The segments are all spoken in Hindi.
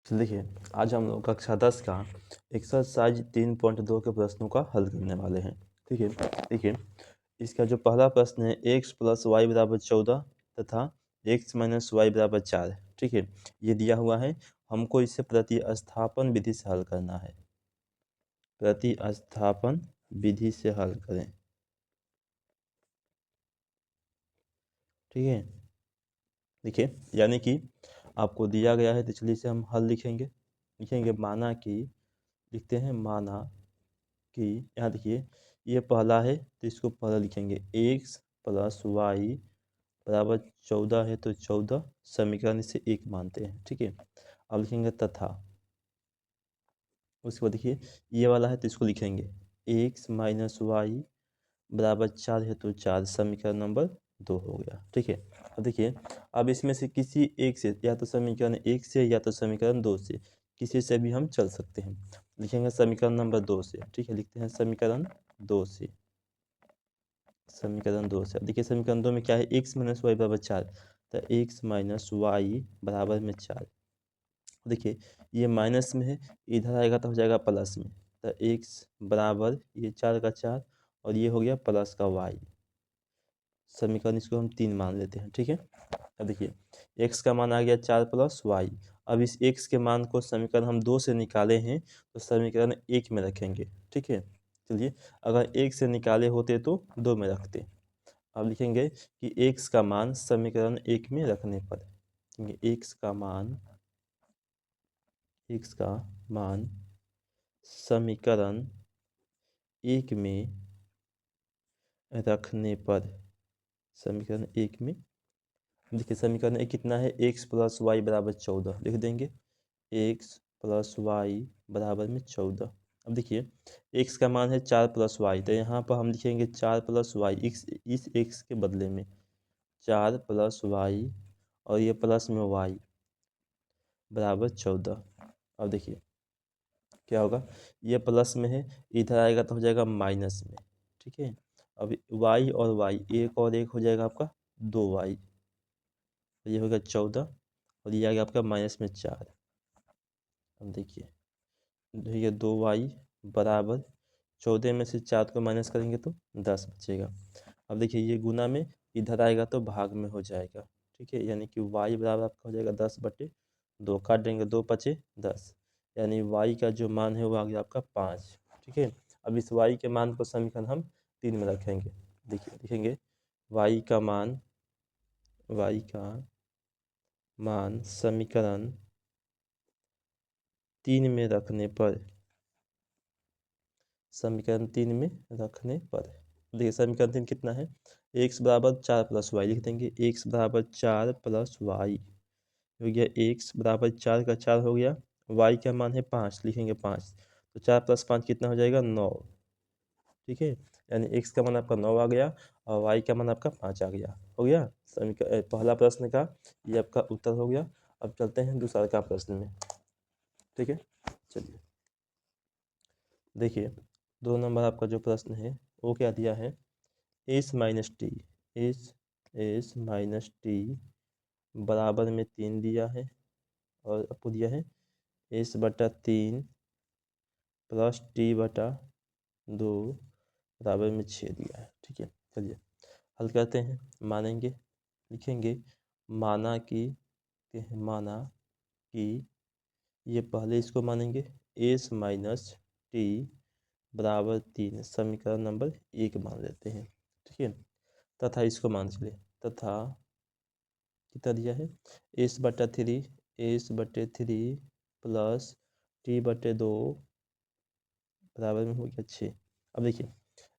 तो देखिए, आज हम लोग कक्षा 10 का एक्सरसाइज 3.2 के प्रश्नों का हल करने वाले हैं। ठीक है, देखिए इसका जो पहला प्रश्न है x + y = 14 तथा x - y = 4। ठीक है, ये दिया हुआ है, हमको इसे प्रतिस्थापन विधि से हल करना है। प्रतिस्थापन विधि से हल करें। ठीक है, देखिए यानी कि आपको दिया गया है तो चलिए इसे हम हल लिखेंगे। माना कि लिखते हैं, माना कि यहाँ देखिए ये पहला है तो इसको पहला लिखेंगे। x + y = 14 है तो 14 समीकरण से एक मानते हैं। ठीक है, अब लिखेंगे तथा, उसके बाद देखिए ये वाला है तो इसको लिखेंगे x - y = 4 है तो 4 समीकरण नंबर 2 हो गया। ठीक है, अब देखिए अब इसमें से किसी एक से, या तो समीकरण 1 से या तो समीकरण 2 से, किसी से भी हम चल सकते हैं। लिखेंगे समीकरण नंबर 2 से। ठीक है, लिखते हैं समीकरण 2 से। समीकरण 2 से देखिए समीकरण 2 में क्या है, x - y = 4 तो x - y = 4। देखिए ये माइनस में है, इधर आएगा तो हो जाएगा प्लस में, तो x बराबर ये 4 का 4 और ये हो गया प्लस का y। समीकरण इसको हम 3 मान लेते हैं। ठीक है, अब देखिए x का मान आ गया 4 + y। अब इस x के मान को समीकरण हम 2 से निकाले हैं तो समीकरण 1 में रखेंगे। ठीक है, चलिए अगर 1 से निकाले होते तो 2 में रखते। अब लिखेंगे कि x का मान समीकरण 1 में रखने पर, x का मान समीकरण 1 में रखने पर, समीकरण 1 में देखिए समीकरण 1 कितना है, x + y = 14 लिख देंगे, x + y = 14। अब देखिए x का मान है 4 + y तो यहाँ पर हम लिखेंगे 4 + y, इस x के बदले में 4 + y और ये प्लस में y = 14। अब देखिए क्या होगा, ये प्लस में है, इधर आएगा तो हो जाएगा माइनस में। ठीक है, अब y और y, एक और एक हो जाएगा आपका 2y, ये होगा 14 और ये आ गया आपका -4। अब देखिए 2y बराबर 14 में से 4 को माइनस करेंगे तो 10 बचेगा। अब देखिए ये गुना में, इधर आएगा तो भाग में हो जाएगा। ठीक है, यानी कि y बराबर आपका हो जाएगा 10/2, काट देंगे 2 × 5 = 10, यानी y का जो मान है वो आ गया आपका 5। ठीक है, अब इस y के मान को समीकरण हम 3 में रखेंगे। देखिए लिखेंगे y का मान समीकरण 3 में रखने पर, समीकरण 3 में रखने पर देखिए समीकरण 3 कितना है, x = 4 + y लिख देंगे, x = 4 + y हो गया, x = 4 का 4 हो गया, y का मान है 5 लिखेंगे 5, तो 4 + 5 कितना हो जाएगा 9। ठीक है, यानी x का मान आपका 9 आ गया और y का मान आपका 5 आ गया। हो गया समीकरण पहला प्रश्न का, ये आपका उत्तर हो गया। अब चलते हैं दूसरा का प्रश्न में। ठीक है, चलिए देखिए 2 नंबर आपका जो प्रश्न है वो क्या दिया है, s - t बराबर में 3 दिया है और आपको दिया है s/3 + t/2 बराबर में 6 दिया है। ठीक है, चलिए हल करते हैं। मानेंगे, लिखेंगे माना कि ये पहले इसको मानेंगे s - t बराबर 3 समीकरण नंबर 1 मान लेते हैं। ठीक है, तथा इसको मान चले, तथा कितना दिया है s/3 प्लस t/2 बराबर में हो गया 6। अब देखिए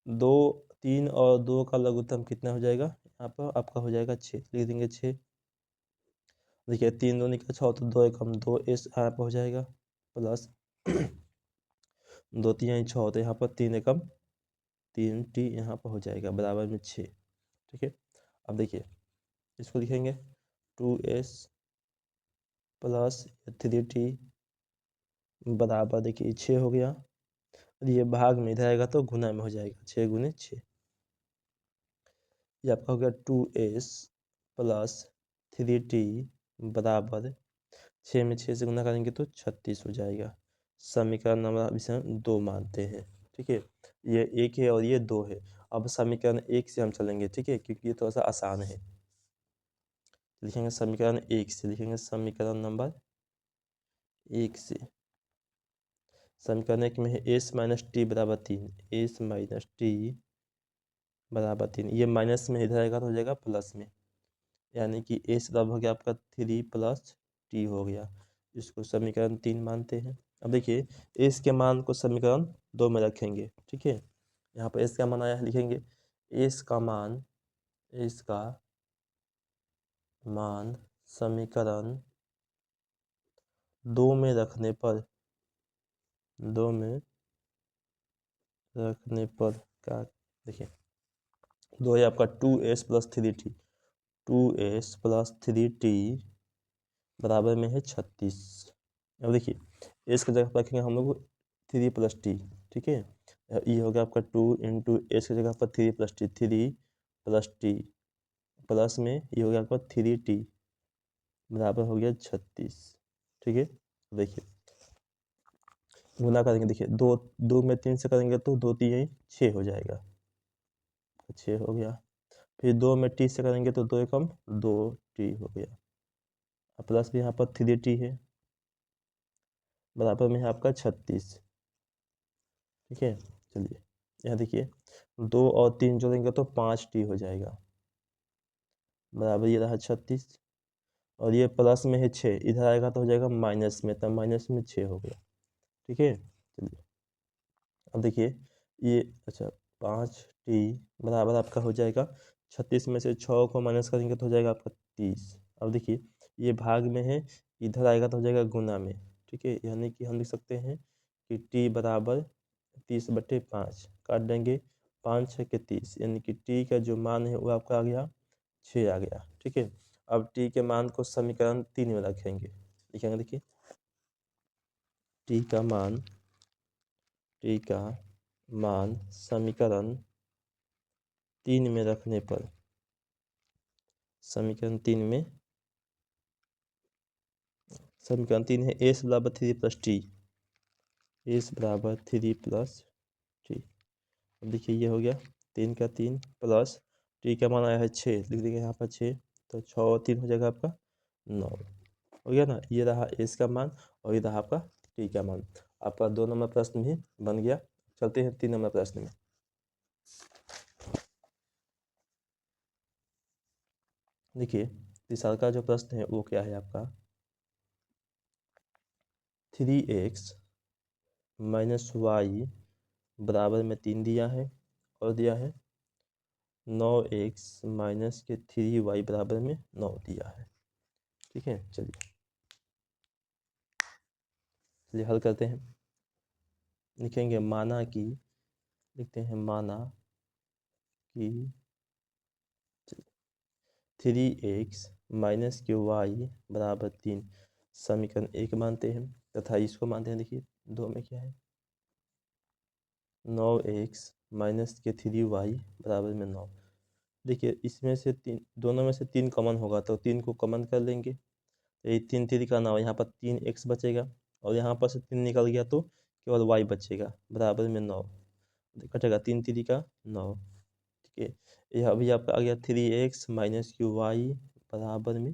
2, 3 और 2 का लघुत्तम कितना हो जाएगा, यहाँ पर आपका हो जाएगा 6, लिख देंगे 6। देखिए 3 दूनी का 6 तो 2 एकम 2 s यहाँ पर हो जाएगा, प्लस 2 3 6 तो यहाँ पर 3 एकम 3 t यहाँ पर हो जाएगा बराबर में 6। ठीक है, अब देखिए इसको लिखेंगे 2s प्लस 3t बराबर देखिए 6 हो गया, और ये भाग में इधर आएगा तो गुना में हो जाएगा, 6 × 6, ये आपका हो गया 2s प्लस 3t बराबर 6 में 6 से गुना करेंगे तो 36 हो जाएगा। समीकरण नंबर इसे हम 2 मानते हैं। ठीक है, ये 1 है और ये 2 है। अब समीकरण 1 से हम चलेंगे, ठीक है, क्योंकि ये थोड़ा सा आसान है। लिखेंगे समीकरण 1 से, लिखेंगे समीकरण नंबर 1 से। समीकरण 1 में है एस माइनस टी बराबर 3, एस माइनस टी बराबर 3। ये माइनस में इधर आएगा तो हो जाएगा प्लस में, यानी कि एस बराबर हो गया आपका 3 प्लस टी हो गया। इसको समीकरण 3 मानते हैं। अब देखिए, एस के मान को समीकरण 2 में रखेंगे। ठीक है, यहाँ पर एस का मान आया है, लिखेंगे एस का मान, एस का मान समीकरण 2 में रखने पर, 2 में रखने पर क्या, देखिए 2 है आपका 2s plus 3t, 2s plus 3t बराबर में है 36। अब देखिए, एस की जगह पर रखेंगे हम लोग 3 प्लस टी। ठीक है, ये हो गया आपका 2 इंटू एस की जगह पर 3 plus T, 3 plus T plus में ये हो गया आपका 3t बराबर हो गया 36। ठीक है, देखिए गुना करेंगे, देखिए 2 में 3 से करेंगे तो 2 3 6 हो जाएगा, 6 हो गया। फिर 2 में टी से करेंगे तो 2 एकम 2t हो गया। प्लस भी यहाँ पर 3t है, बराबर में है आपका 36। ठीक है, चलिए यहाँ देखिए 2 और 3 जोड़ेंगे तो 5t हो जाएगा, बराबर ये रहा 36। और ये प्लस में है 6, इधर आएगा तो हो जाएगा माइनस में, तब माइनस में 6 हो गया। ठीक है, चलिए अब देखिए ये, अच्छा 5t बराबर आपका हो जाएगा 36 में से 6 को माइनस करेंगे तो हो जाएगा आपका 30। अब देखिए ये भाग में है, इधर आएगा तो हो जाएगा गुना में। ठीक है, यानी कि हम लिख सकते हैं कि t बराबर 30/5 काट देंगे, 5 6 के 30, यानी कि t का जो मान है वो आपका आ गया 6 आ गया। ठीक है, अब t के मान को समीकरण 3 में रखेंगे, लिखेंगे देखिए t का मान समीकरण 3 में रखने पर, समीकरण 3 में, समीकरण 3 है एस बराबर 3 प्लस टी, एस बराबर 3 प्लस टी। अब देखिए ये हो गया 3 का 3 प्लस टी का मान आया है 6, लिख देंगे यहाँ पर 6, तो 6 और 3 हो जाएगा आपका 9 हो गया ना। ये रहा एस का मान और ये रहा आपका टी का मान। आपका 2 नंबर प्रश्न भी बन गया। चलते हैं 3 नंबर प्रश्न में। देखिए तीसरा का जो प्रश्न है वो क्या है आपका, 3x माइनस वाई बराबर में 3 दिया है और दिया है 9x माइनस के 3y बराबर में 9 दिया है। ठीक है, चलिए हल करते हैं। लिखेंगे माना कि, लिखते हैं माना कि 3x माइनस के y बराबर 3 समीकरण 1 मानते हैं, तथा इसको मानते हैं, देखिए 2 में क्या है 9x माइनस के 3y बराबर में 9। देखिए इसमें से 3, दोनों में से 3 कॉमन होगा तो 3 को कॉमन कर लेंगे, तो ये 3 3 का 9, यहाँ पर 3x बचेगा और यहाँ पर से 3 निकल गया तो केवल y बचेगा, बराबर में 9 कटेगा, 3 3 का 9। ठीक है, यह अभी आपका आ गया 3x माइनस क्यू वाई बराबर में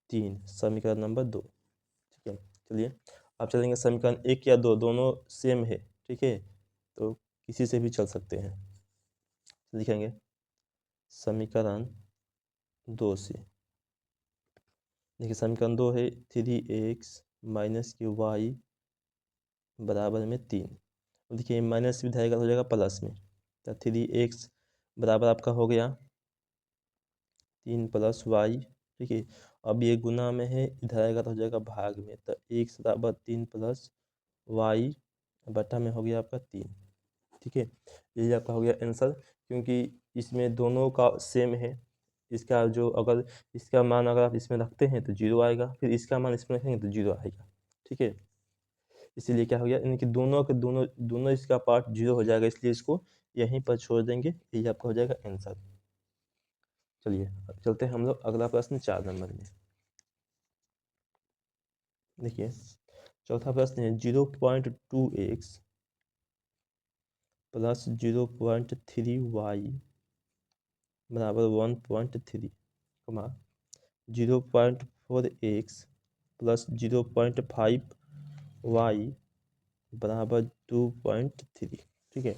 3, समीकरण नंबर 2। ठीक है, चलिए अब चलेंगे समीकरण 1 या 2, दोनों सेम है। ठीक है, तो किसी से भी चल सकते हैं। लिखेंगे समीकरण 2 से, देखिए समीकरण 2 है 3x माइनस क्यू वाई बराबर में 3। देखिए माइनस भी जाएगा तो हो जाएगा प्लस में, तो 3x बराबर आपका हो गया 3 प्लस वाई। ठीक है, अब ये गुना में है, इधर आएगा तो हो जाएगा भाग में, तो x बराबर 3 प्लस वाई बटा में हो गया आपका 3। ठीक है, यही आपका हो गया आंसर, क्योंकि इसमें दोनों का सेम है। इसका जो, अगर इसका मान अगर आप इसमें रखते हैं तो 0 आएगा, फिर इसका मान इसमें रखेंगे तो 0 आएगा। ठीक है, इसीलिए क्या हो गया, यानी कि दोनों के दोनों दोनों इसका पार्ट 0 हो जाएगा, इसलिए इसको यहीं पर छोड़ देंगे, यही आपका हो जाएगा आंसर। चलिए अब चलते हैं हम लोग अगला प्रश्न 4 नंबर में। देखिए चौथा प्रश्न है 0.2x प्लस 0.3y बराबर 1.3 कमा 0.4x प्लस 0.5y बराबर 2.3। ठीक है,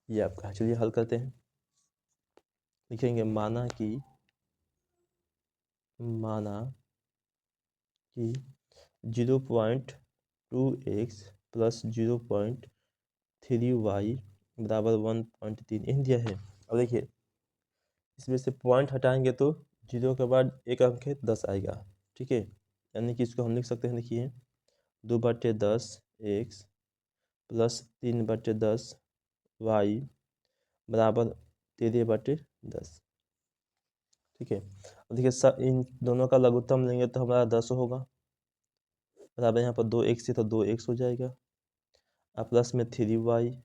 ये आपका। चलिए हल करते हैं। लिखेंगे माना कि 0.2x प्लस 0.3y बराबर 1.3 इन दिया है। अब देखिए इसमें से पॉइंट हटाएंगे तो 0 के बाद एक अंक है 10 आएगा। ठीक है, यानी कि इसको हम लिख सकते हैं। देखिए 2/10 x प्लस 3/10 y बराबर 13/10। ठीक है, अब देखिए इन दोनों का लघुत्तम लेंगे तो हमारा 10 होगा बराबर, यहाँ पर 2x है तो 2x हो जाएगा। अब प्लस में 3y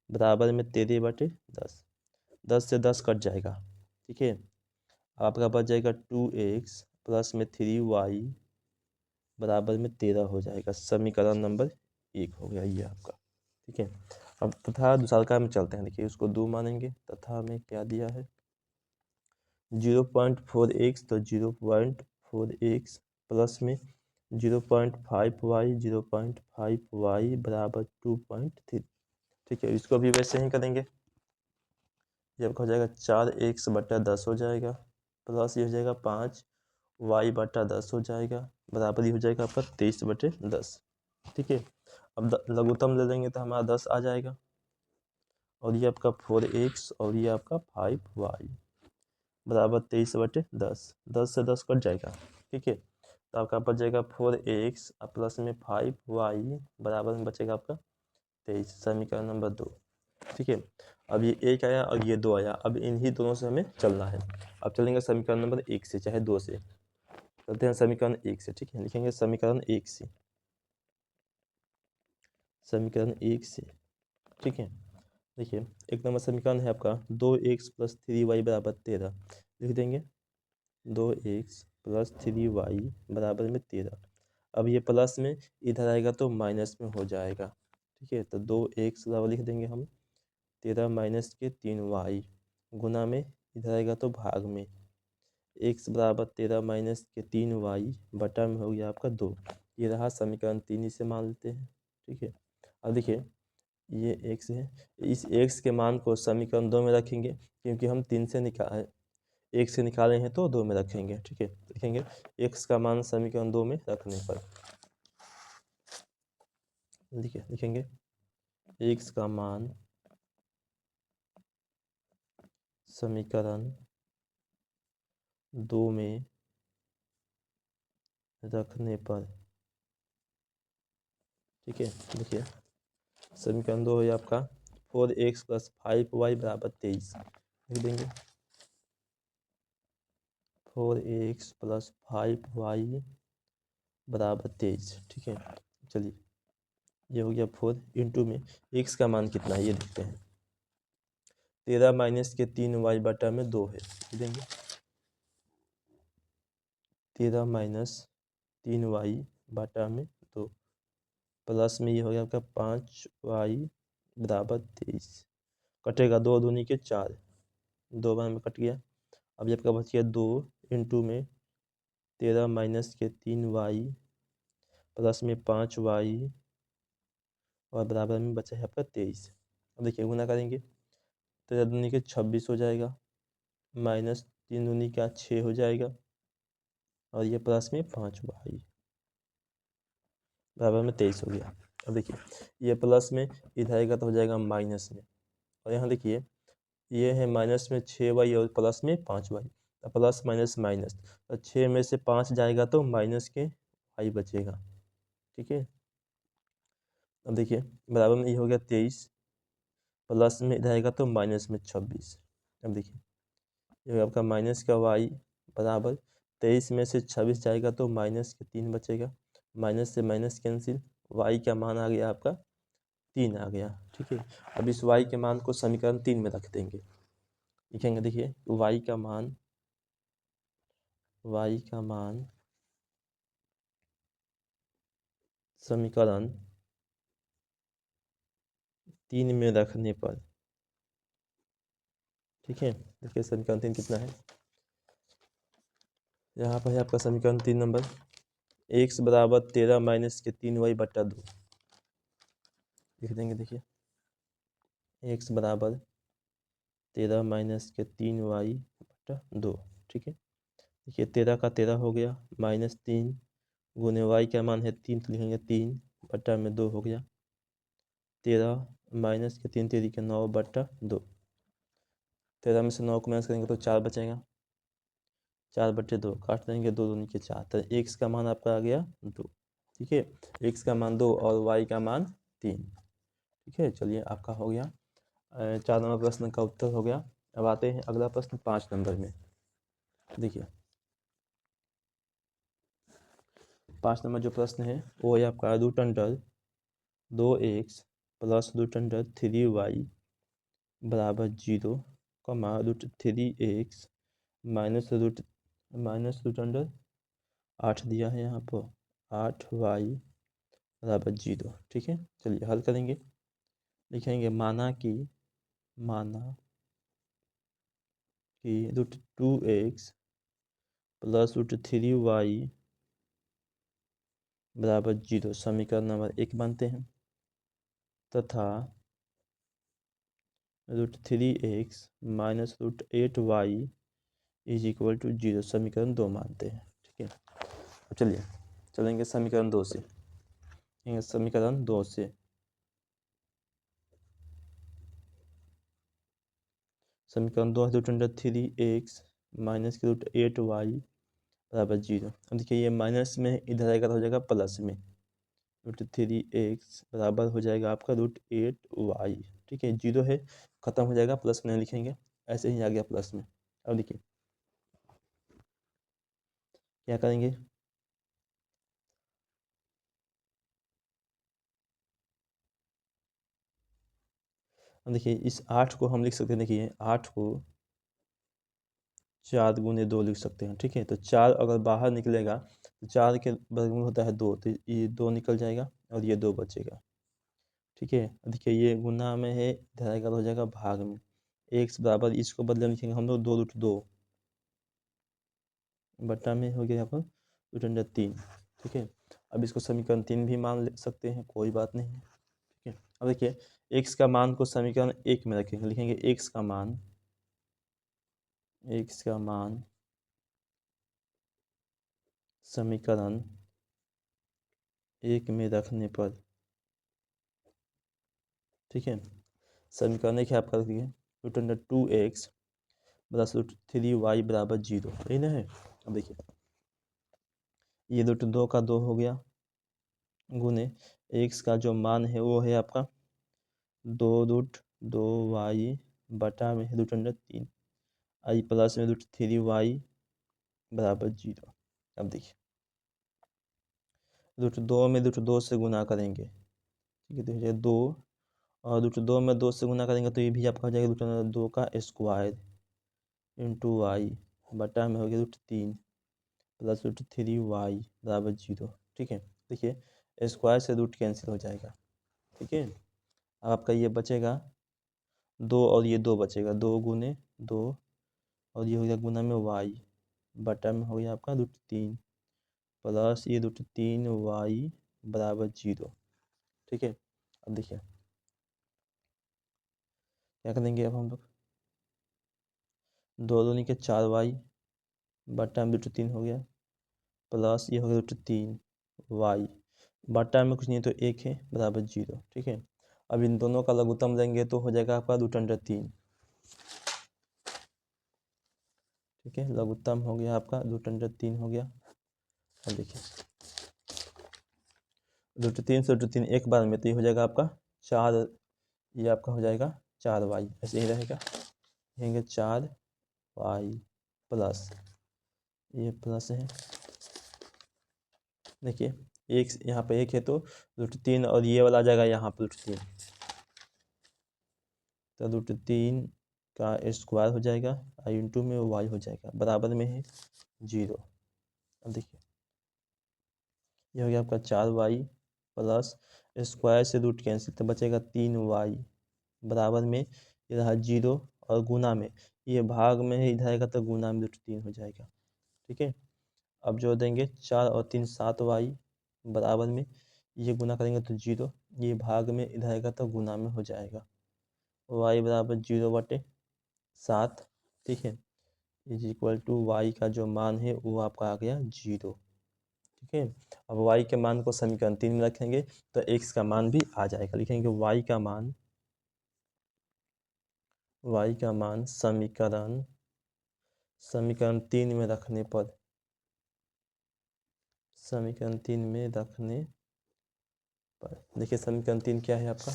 बराबर में 13/10। 10 से 10 कट जाएगा। ठीक है, आपका बच जाएगा 2x प्लस में 3y बराबर में 13 हो जाएगा। समीकरण नंबर 1 हो गया ये आपका। ठीक है, अब तथा दूसरा में चलते हैं। देखिए उसको 2 मानेंगे तथा हमें क्या दिया है 0.4x तो 0.4x प्लस में 0.5y 0.5y बराबर 2.3। ठीक है, इसको भी वैसे ही करेंगे। जब हो जाएगा 4x/10 हो जाएगा प्लस ये हो जाएगा 5y/10 हो जाएगा बराबर ये हो जाएगा आपका 23/10। ठीक है, अब लघुत्तम ले लेंगे तो हमारा 10 आ जाएगा और ये आपका 4x और ये आपका 5y बराबर 23/10। 10 से 10 कट जाएगा। ठीक है, तो आपका बच जाएगा 4x प्लस में 5y बराबर में बचेगा आपका 23। समीकरण नंबर 2। ठीक है, अब ये 1 आया और ये 2 आया। अब इन्हीं दोनों से हमें चलना है। अब चलेंगे समीकरण नंबर 1 से, चाहे 2 से। चलते हैं समीकरण 1 से। ठीक है, लिखेंगे समीकरण 1 से। समीकरण 1 से। ठीक है, देखिए एक नंबर समीकरण है आपका 2x प्लस 3y बराबर 13। लिख देंगे 2x प्लस 3y बराबर में 13। अब ये प्लस में इधर आएगा तो माइनस में हो जाएगा। ठीक है, तो 2x बराबर लिख देंगे हम 13 माइनस के 3y गुना में इधर आएगा तो भाग में x बराबर 13 माइनस के 3y बटा में हो गया आपका 2। ये रहा समीकरण 3, इसे मान लेते हैं। ठीक है, अब देखिए ये x है, इस x के मान को समीकरण 2 में रखेंगे क्योंकि हम 3 से निकाल 1 से निकाले हैं तो 2 में रखेंगे। ठीक है, लिखेंगे x का मान समीकरण 2 में रखने पर लिखेंगे x का मान समीकरण 2 में रखने पर। ठीक है, देखिए समीकरण 2 है आपका 4x प्लस 5y बराबर 23। लिख देंगे 4x प्लस 5y बराबर 23। ठीक है, चलिए ये हो गया 4 इंटू में x का मान कितना है ये देखते हैं। 13 माइनस के 3y बटा में 2 है। लिख देंगे 13 माइनस 3y बटा में 2 प्लस में ये हो गया आपका 5y बराबर 23। कटेगा 2 दूनी के 4, 2 बार में कट गया। अब ये आपका बच गया 2 इंटू में 13 माइनस के 3y प्लस में 5y और बराबर में बचा है आपका 23। अब देखिए गुना करेंगे 13 दूनी के 26 हो जाएगा माइनस 3 दूनी का 6 हो जाएगा और ये प्लस में 5y बराबर में 23 हो गया। अब देखिए ये प्लस में इधर आएगा तो हो जाएगा माइनस में, और यहाँ देखिए ये है माइनस में 6y और प्लस में 5y। तो प्लस माइनस माइनस, तो 6 में से 5 जाएगा तो माइनस के y बचेगा। ठीक है, अब देखिए बराबर में ये हो गया 23 प्लस में इधर आएगा तो माइनस में 26। अब देखिए ये आपका माइनस का y बराबर 23 में से 26 जाएगा तो माइनस के 3 बचेगा। माइनस से माइनस कैंसिल, y का मान आ गया आपका 3 आ गया। ठीक है, अब इस y के मान को समीकरण 3 में रख देंगे। लिखेंगे देखिए y का मान समीकरण 3 में रखने पर, ठीक है। देखिए समीकरण 3 कितना है, यहाँ पर है आपका समीकरण 3 नंबर, x बराबर 13 माइनस के 3y बट्टा 2 लिख देंगे। देखिए x बराबर 13 माइनस के 3y बट्टा 2, ठीक है। देखिए 13 का 13 हो गया, माइनस 3 गुने y का मान है 3 तो लिखेंगे 3 बट्टा में 2 हो गया, 13 माइनस के 3 3 के 9 बट्टा 2, 13 में से 9 को माइनस करेंगे तो 4 बचेगा, 4 बट्टे 2 काट देंगे, 2 दूनी के 4, तो x का मान आपका आ गया 2, ठीक है। x का मान 2 और y का मान 3, ठीक है। चलिए आपका हो गया 4 नंबर प्रश्न का उत्तर हो गया। अब आते हैं अगला प्रश्न 5 नंबर में। देखिए 5 नंबर जो प्रश्न है वो है आपका root under 2x plus root under 3y बराबर 0, root 3x minus root under 8 दिया है यहाँ पर, 8y बराबर 0, ठीक है। चलिए हल करेंगे, लिखेंगे माना कि root 2x plus root 3y बराबर 0 समीकरण नंबर 1 मानते हैं, तथा root 3x minus root 8y is equal to 0 समीकरण 2 मानते हैं, ठीक है। अब चलिए चलेंगे समीकरण 2 से, समीकरण 2 से समीकरण 2 रूट अंडर 3x माइनस के रूट 8y बराबर 0। अब देखिए ये माइनस में इधर आएगा तो हो जाएगा प्लस में, रूट 3x बराबर हो जाएगा आपका रूट 8y, ठीक है। 0 है खत्म हो जाएगा, प्लस में लिखेंगे, ऐसे ही आ गया प्लस में। अब देखिए क्या करेंगे, अब देखिए इस 8 को हम लिख सकते हैं, देखिए 8 को 4 गुने 2 लिख सकते हैं, ठीक है। तो 4 अगर बाहर निकलेगा तो 4 के वर्गमूल होता है 2, तो ये 2 निकल जाएगा और ये 2 बचेगा, ठीक है। देखिए ये गुना में है, इधर आएगा तो हो जाएगा भाग में, x बराबर इसको बदले में लिखेंगे हम लोग 2 रूट 2 बट्टा में हो गया यहाँ पर रूट अंडर 3, ठीक है। अब इसको समीकरण 3 भी मान ले सकते हैं, कोई बात नहीं है, ठीक है। अब देखिए x का मान को समीकरण 1 में रखेंगे, लिखेंगे x का मान समीकरण 1 में रखने पर, ठीक है। समीकरण एक है आपका, देखिए root under 2x plus root 3y बराबर 0, यही ना है। अब देखिए ये रूट 2 का 2 हो गया, गुने x का जो मान है वो है आपका 2 रूट 2y बटा में रूट अंडर 3 आई प्लस में रूट 3y बराबर 0। अब देखिए रूट 2 में रूट 2 से गुना करेंगे, ठीक है, तो 2 और रूट 2 में 2 से गुना करेंगे तो ये भी आपका हो जाएगा रूट अंडर 2 का स्क्वायर इंटू वाई बटा में हो गया रूट 3 प्लस रूट 3y बराबर 0, ठीक है। देखिए स्क्वायर से रूट कैंसिल हो जाएगा, ठीक है। अब आपका ये बचेगा 2 और ये 2 बचेगा, 2 गुने 2 और ये हो गया गुना में y बटा में हो गया आपका रूट 3 प्लस ये रूट 3y बराबर 0, ठीक है। अब देखिए क्या करेंगे, अब हम लोग 2 दूनी के 4y बटा में रूट 3 हो गया प्लस ये हो गया रूट 3y बटा में कुछ नहीं तो 1 है बराबर 0, ठीक है। अब इन दोनों का लघुत्तम लेंगे तो हो जाएगा आपका रूट अंडर 3, ठीक है। लघुत्तम हो गया आपका रूट अंडर 3 हो गया। अब देखिए रूट 3 से रूट 3 एक बार में तो ये हो जाएगा आपका 4, ये आपका हो जाएगा 4y, ऐसे ही रहेगा, लिखेंगे 4y प्लस ये प्लस है, देखिए एक यहाँ पे 1 है तो रूट 3 और ये वाला आ जाएगा यहाँ पर रूट 3, तो रूट 3 का स्क्वायर हो जाएगा आई इंटू में y हो जाएगा, बराबर में है 0। अब देखिए ये हो गया आपका 4y प्लस स्क्वायर से रूट कैंसिल तो बचेगा 3y बराबर में ये रहा 0 और गुना में ये भाग में है, इधर आएगा तो गुना में √3 हो जाएगा। ठीक है, अब जोड़ देंगे 4 और 3 7y बराबर में ये गुना करेंगे तो 0, ये भाग में इधर आएगा तो गुना में हो जाएगा y बराबर 0/7। ठीक है, इज इक्वल टू y का जो मान है वो आपका आ गया 0। ठीक है, अब y के मान को समीकरण 3 में रखेंगे तो x का मान भी आ जाएगा। लिखेंगे y का मान समीकरण 3 में रखने पर देखिए समीकरण 3 क्या है आपका,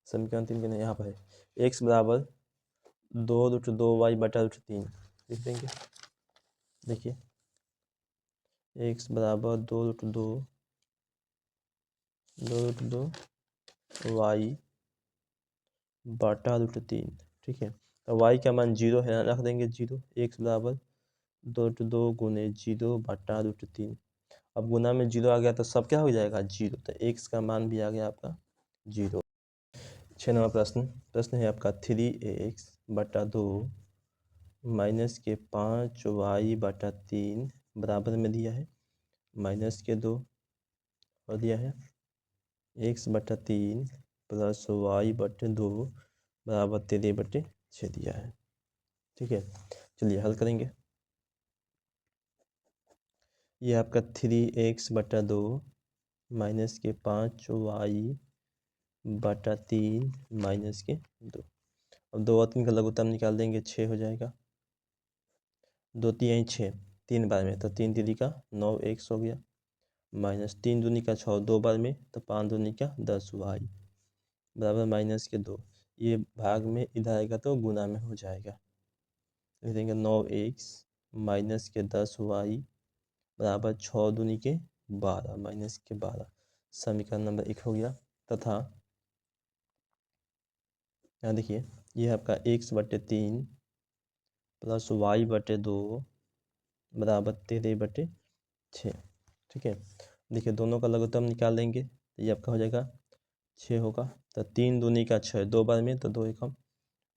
समीकरण 3 के यहाँ पर है x बराबर 2√2y/√3 लिख देंगे। देखिए x बराबर 2√2y/√3। ठीक है, तो y का मान 0 है, रख देंगे 0। x बराबर 2√2 गुने 0/√3। अब गुना में 0 आ गया तो सब क्या हो जाएगा 0, तो x का मान भी आ गया आपका 0। 6 नंबर प्रश्न है आपका 3x/2 माइनस के 5y/3 बराबर में दिया है -2 और दिया है x/3 प्लस y/2 बराबर 13/6 दिया है। ठीक है, चलिए हल करेंगे। ये आपका 3x/2 माइनस के 5y/3 माइनस के 2। अब 2 और 3 का लघुत्तम निकाल देंगे 6 हो जाएगा। 2 3 6 3 बार में तो 3 3 का 9x हो गया माइनस 3 दूनी का 6 2 बार में तो 5 दूनी का 10y बराबर -2। ये भाग में इधर आएगा तो गुना में हो जाएगा। लिख देंगे 9x माइनस के 10y बराबर 6 दूनी के 12 माइनस के 12। समीकरण नंबर 1 हो गया। तथा यहाँ देखिए ये आपका x/3 प्लस y/2 बराबर 13/6। ठीक है, देखिए दोनों का लघुत्तम निकाल देंगे तो ये आपका हो जाएगा 6 होगा। तो 3 दूनी का 6 2 बार में तो 2 एकम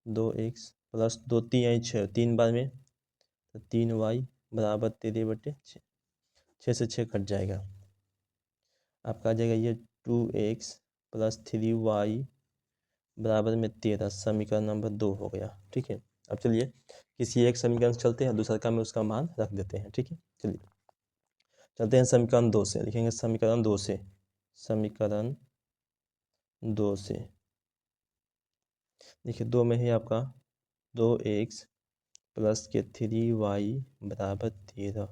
2x प्लस 2 3 6 3 बार में तो 3y बराबर 13/6। 6 से 6 कट जाएगा, आपका आ जाएगा ये 2x प्लस 3y बराबर में 13। समीकरण नंबर 2 हो गया। ठीक है, अब चलिए किसी एक समीकरण से चलते हैं, दूसरा का में उसका मान रख देते हैं। ठीक है, चलिए चलते हैं समीकरण 2 से। लिखेंगे समीकरण 2 से देखिए 2 में है आपका 2x प्लस के 3y बराबर 13।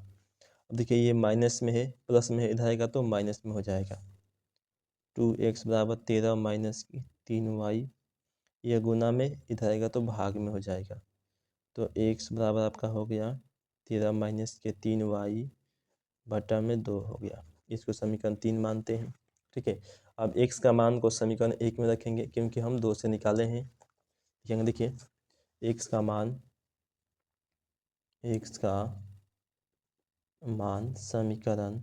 अब देखिए ये माइनस में है प्लस में है, इधर आएगा तो माइनस में हो जाएगा। 2x बराबर 13 माइनस 3y, यह गुना में इधर आएगा तो भाग में हो जाएगा। तो x बराबर आपका हो गया 13 माइनस के 3y बटा में 2 हो गया। इसको समीकरण 3 मानते हैं। ठीक है, अब x का मान को समीकरण 1 में रखेंगे क्योंकि हम 2 से निकाले हैं। देखिए x का मान समीकरण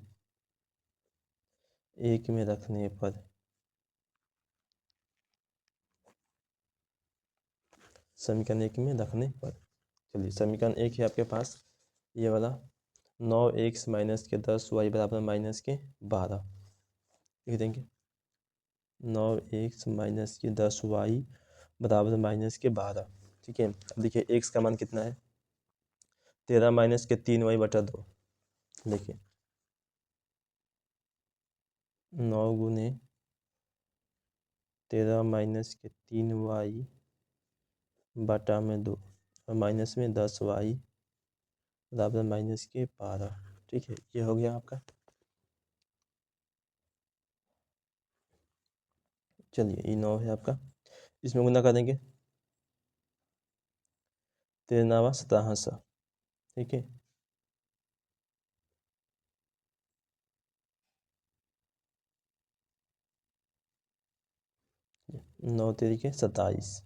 1 में रखने पर चलिए समीकरण 1 है आपके पास ये वाला 9x माइनस के 10y बराबर माइनस के 12 लिख देंगे। 9x माइनस के 10y बराबर माइनस के 12। ठीक है, अब देखिए x का मान कितना है 13 माइनस के 3y बटा 2। देखिए 9 गुने 13 माइनस के 3y बटा में 2 और माइनस में 10y बराबर माइनस के 12। ठीक है, ये हो गया आपका। चलिए ये 9 है आपका, इसमें गुना कर देंगे 13 17। ठीक है, 9 तरीके 27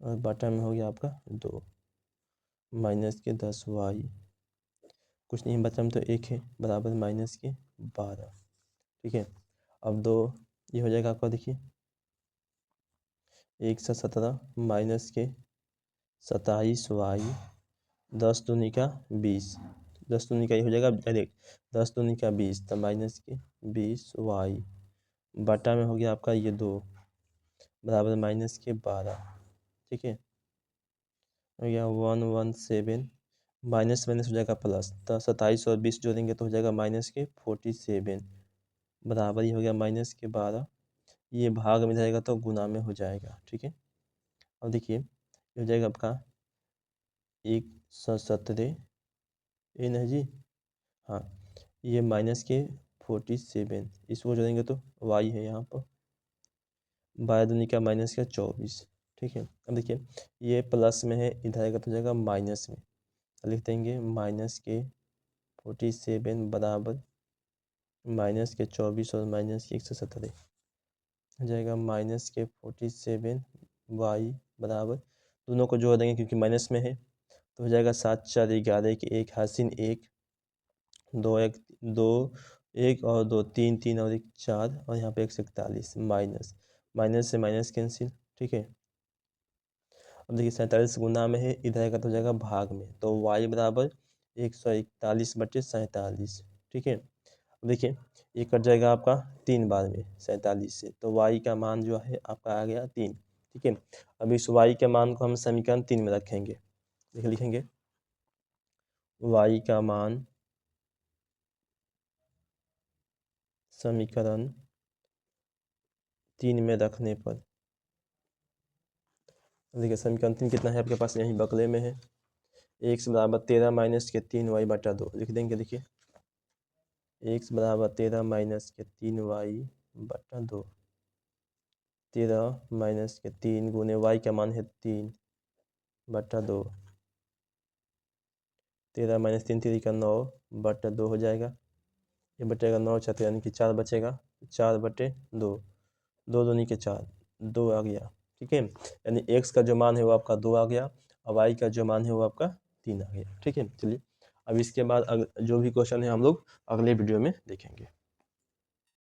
और बटा में हो गया आपका 2 माइनस के 10y, कुछ नहीं बचा में तो 1 है बराबर माइनस के 12। ठीक है, अब 2 ये हो जाएगा आपका, देखिए 1 से 17 माइनस के 27y, 10 दूनी का 20, 10 दूनी का ये हो जाएगा डायरेक्ट 10 दूनी का 20, तो माइनस के 20y बटा में हो गया आपका ये 2 बराबर माइनस के 12। ठीक है, हो गया 117, माइनस माइनस हो जाएगा प्लस, तो 27 और 20 जोड़ेंगे तो हो जाएगा माइनस के 47 बराबर ये हो गया माइनस के 12। ये भाग में रहेगा तो गुना में हो जाएगा। ठीक है, अब देखिए ये हो जाएगा आपका 117 ये नहीं जी, हाँ ये माइनस के 47, इसको जोड़ेंगे तो y है यहाँ पर 12 दूनी का माइनस का 24। ठीक है, अब देखिए ये प्लस में है, इधर आएगा तो जाएगा माइनस में, लिख देंगे माइनस के 47 बराबर माइनस के 24 और माइनस के 117 हो जाएगा माइनस के 47 y बराबर, दोनों को जोड़ देंगे क्योंकि माइनस में है तो हो जाएगा 7 4 11 के 1 हासिन 1 2 1 2 1 और 2 3 3 और 1 4 और यहाँ पे 141 माइनस माइनस से माइनस कैंसिल। ठीक है, अब देखिए 47 गुना में है, इधर आएगा तो हो जाएगा भाग में, तो y बराबर 141/47। ठीक है, अब देखिए ये कट जाएगा आपका 3 बार में 47 से, तो y का मान जो है आपका आ गया 3। ठीक है, अब इस y के मान को हम समीकरण 3 में रखेंगे, देखिए लिखेंगे y का मान समीकरण 3 में रखने पर, देखिए समीकरण 3 कितना है आपके पास, यहीं बगले में है, x बराबर 13 माइनस के 3y बटा 2 लिख देंगे। देखिए x बराबर 13 माइनस के 3y बटा 2, 13 माइनस के 3 गुने y का मान है 3 बटा 2, 13 माइनस 3 3 का 9 बटा 2 हो जाएगा, ये बचेगा 9 छः यानी कि 4 बचेगा, 4/2, 2 दूनी के 4, 2 आ गया। ठीक है, यानी x का जो मान है वो आपका 2 आ गया और y का जो मान है वो आपका 3 आ गया। ठीक है, चलिए अब इसके बाद जो भी क्वेश्चन है हम लोग अगले वीडियो में देखेंगे।